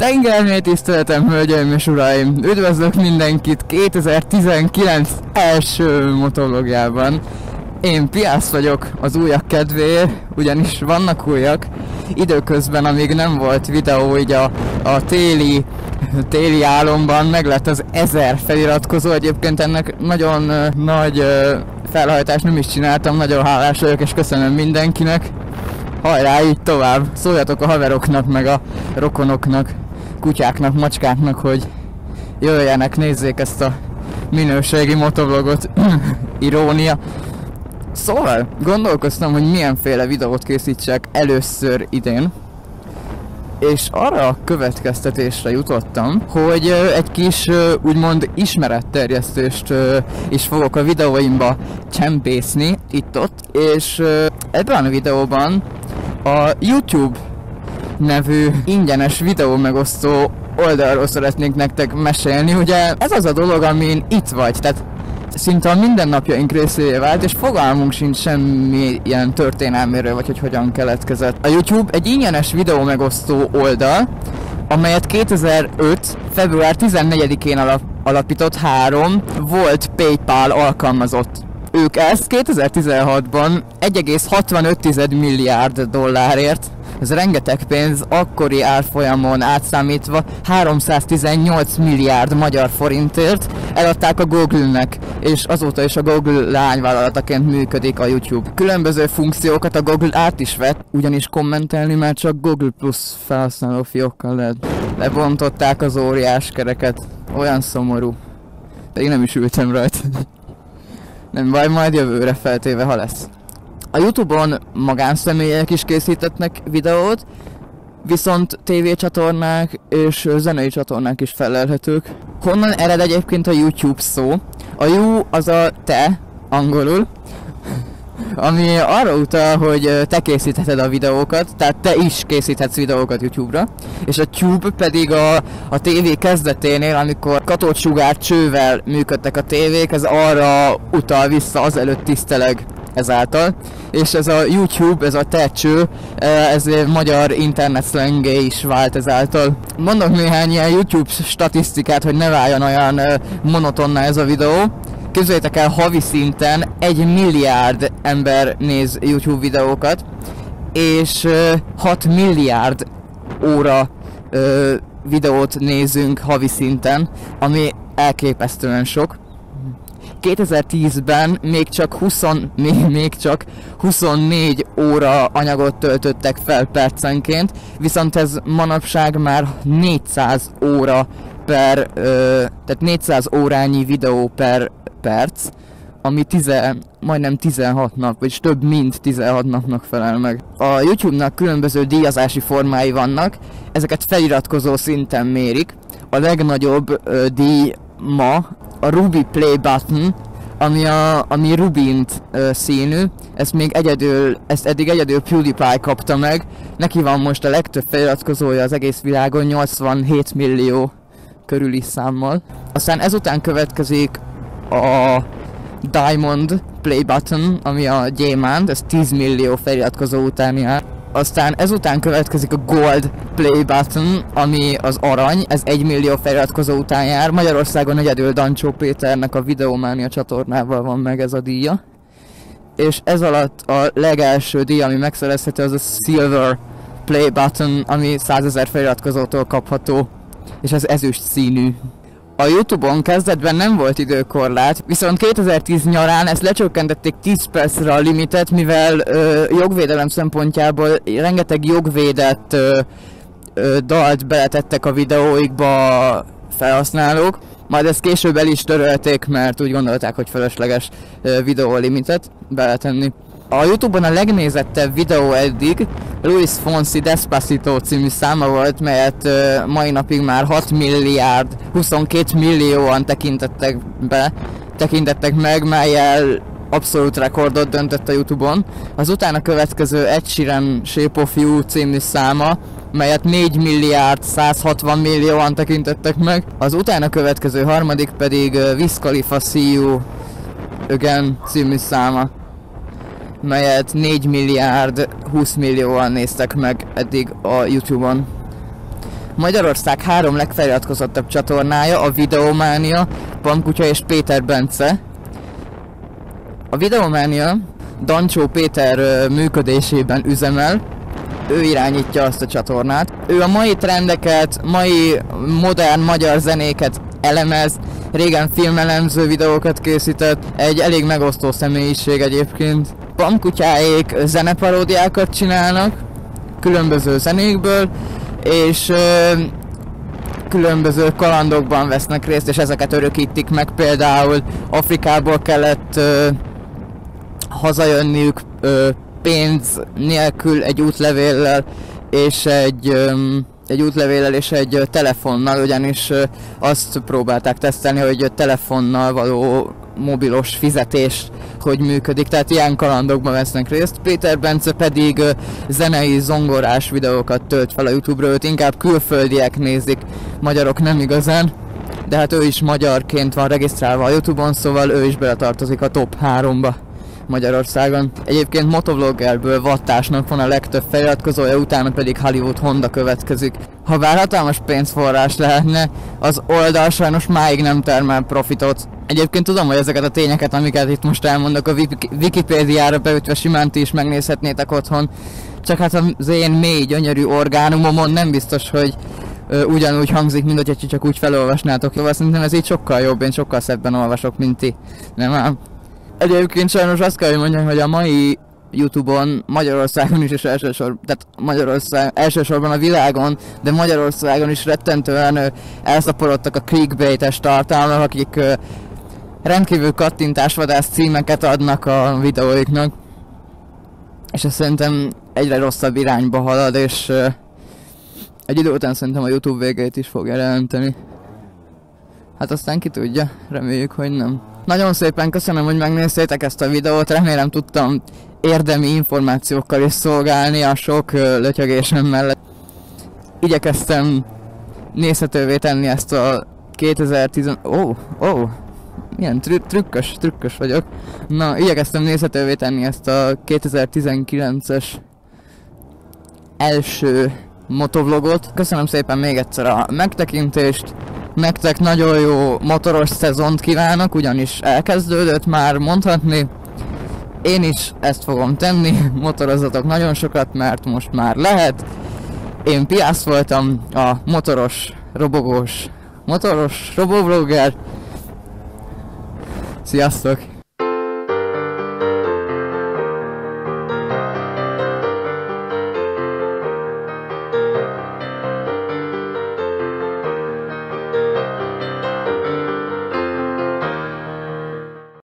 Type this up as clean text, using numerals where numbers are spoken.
Tengermély tiszteletem, hölgyeim és uraim! Üdvözlök mindenkit 2019 első motovlogjában. Én Piász vagyok az újak kedvéért, ugyanis vannak újak. Időközben, amíg nem volt videó, így a téli álomban meg lett az 1000 feliratkozó. Egyébként ennek nagyon nagy felhajtást nem is csináltam, nagyon hálás vagyok és köszönöm mindenkinek. Hajrá, így tovább! Szóljatok a haveroknak, meg a rokonoknak, kutyáknak, macskáknak, hogy jöjjenek, nézzék ezt a minőségi motovlogot. Irónia. Szóval gondolkoztam, hogy milyenféle videót készítsek először idén, és arra a következtetésre jutottam, hogy egy kis úgymond ismeretterjesztést is fogok a videóimba csempészni itt-ott, és ebben a videóban a YouTube nevű ingyenes videó megosztó oldalról szeretnék nektek mesélni. Ugye ez az a dolog, amin itt vagy, tehát szinte a mindennapjaink részévé vált, és fogalmunk sincs semmi ilyen történelméről, vagy hogy hogyan keletkezett. A YouTube egy ingyenes videó megosztó oldal, amelyet 2005. február 14-én alapított 3 volt PayPal alkalmazott. Ők ezt 2016-ban 1,65 milliárd dollárért, ez rengeteg pénz, akkori árfolyamon átszámítva 318 milliárd magyar forintért eladták a Google-nek, és azóta is a Google lányvállalataként működik a YouTube. Különböző funkciókat a Google át is vett, ugyanis kommentelni már csak Google Plus felhasználó fiókkal lehet. Lebontották az óriás kereket, olyan szomorú. Pedig nem is ültem rajta. Nem baj, majd jövőre feltéve, ha lesz. A YouTube-on magánszemélyek is készítetnek videót, viszont tévécsatornák és zenei csatornák is felelhetők. Honnan ered egyébként a YouTube szó? A you az a te, angolul, ami arra utal, hogy te készítheted a videókat, tehát te is készíthetsz videókat YouTube-ra, és a tube pedig a tévé kezdeténél, amikor katódsugár csővel működtek a tévék, ez arra utal vissza, azelőtt tiszteleg ezáltal, és ez a YouTube, ez a te cső, ez magyar internet szlengé is vált ezáltal. Mondok néhány ilyen YouTube statisztikát, hogy ne váljon olyan monotonná ez a videó. Képzeljétek el, havi szinten 1 milliárd ember néz YouTube videókat, és 6 milliárd óra videót nézünk havi szinten, ami elképesztően sok. 2010-ben még csak 24 óra anyagot töltöttek fel percenként, viszont ez manapság már 400 óra tehát 400 órányi videó per perc, ami majdnem 16 nap, vagy több mint 16 napnak felel meg. A YouTube-nak különböző díjazási formái vannak, ezeket feliratkozó szinten mérik. A legnagyobb díj ma a Ruby Play Button, ami rubint színű, ezt eddig egyedül PewDiePie kapta meg. Neki van most a legtöbb feliratkozója az egész világon, 87 millió körüli számmal. Aztán ezután következik a Diamond Play Button, ami a gyémánt, ez 10 millió feliratkozó után jár. Aztán ezután következik a Gold Play Button, ami az arany, ez 1 millió feliratkozó után jár. Magyarországon egyedül Dancsó Péternek a Videománia csatornával van meg ez a díja. És ez alatt a legelső díj, ami megszerezhető, az a Silver Play Button, ami 100 000 feliratkozótól kapható, és ez ezüst színű. A YouTube-on kezdetben nem volt időkorlát, viszont 2010 nyarán ezt lecsökkentették 10 percre a limitet, mivel jogvédelem szempontjából rengeteg jogvédett dalt beletettek a videóikba felhasználók, majd ezt később el is törölték, mert úgy gondolták, hogy felesleges videólimitet beletenni. A YouTube-on a legnézettebb videó eddig Luis Fonsi Despacito című száma volt, melyet mai napig már 6 milliárd 22 millióan tekintettek meg, mellyel abszolút rekordot döntött a YouTube-on. Az utána következő Ed Sheeran Shape of You című száma, melyet 4 milliárd 160 millióan tekintettek meg. Az utána következő harmadik pedig Wiz Khalifa See You Again című száma, melyet 4 milliárd 20 millióan néztek meg eddig a YouTube-on. Magyarország 3 legfeliratkozottabb csatornája a Videománia, Pankutya és Péter Bence. A Videománia Dancsó Péter működésében üzemel, ő irányítja azt a csatornát. Ő a mai trendeket, mai modern magyar zenéket elemez, régen filmelemző videókat készített, egy elég megosztó személyiség egyébként. Pamkutyáék zeneparódiákat csinálnak, különböző zenékből, és különböző kalandokban vesznek részt, és ezeket örökítik meg. Például Afrikából kellett hazajönniük pénz nélkül egy útlevéllel és egy telefonnal, ugyanis azt próbálták tesztelni, hogy telefonnal való mobilos fizetés hogy működik, tehát ilyen kalandokban vesznek részt. Péter Bence pedig zenei, zongorás videókat tölt fel a YouTube-ra, őt inkább külföldiek nézik, magyarok nem igazán, de hát ő is magyarként van regisztrálva a YouTube-on, szóval ő is beletartozik a top 3-ba Magyarországon. Egyébként motovloggerből Vattásnak van a legtöbb feliratkozója, utána pedig Hollywood Honda következik. Ha bár hatalmas pénzforrás lehetne, az oldal sajnos máig nem termel profitot. Egyébként tudom, hogy ezeket a tényeket, amiket itt most elmondok, a Wikipédiára beütve simán ti is megnézhetnétek otthon. Csak hát az én mély, gyönyörű orgánumomon nem biztos, hogy ugyanúgy hangzik, mint hogy csak úgy felolvasnátok. Szóval szerintem ez így sokkal jobb, én sokkal szebben olvasok, mint ti. Nem ám? Egyébként sajnos azt kell, hogy mondjam, hogy a mai YouTube-on, Magyarországon is, és elsősorban a világon, de Magyarországon is rettentően elszaporodtak a clickbait-es tartalmak, akik rendkívül kattintásvadász címeket adnak a videóiknak. És ez szerintem egyre rosszabb irányba halad, és egy idő után szerintem a YouTube végét is fogja jelenteni. Hát aztán ki tudja, reméljük, hogy nem. Nagyon szépen köszönöm, hogy megnéztétek ezt a videót, remélem tudtam érdemi információkkal is szolgálni a sok lötyögésem mellett. Igyekeztem nézhetővé tenni ezt a 2010... milyen trükkös vagyok. Na, igyekeztem nézhetővé tenni ezt a 2019-es első motovlogot. Köszönöm szépen még egyszer a megtekintést. Nektek nagyon jó motoros szezont kívánok, ugyanis elkezdődött már mondhatni. Én is ezt fogom tenni, motorozzatok nagyon sokat, mert most már lehet. Én Piász voltam, a motoros robovlogger. Sziasztok!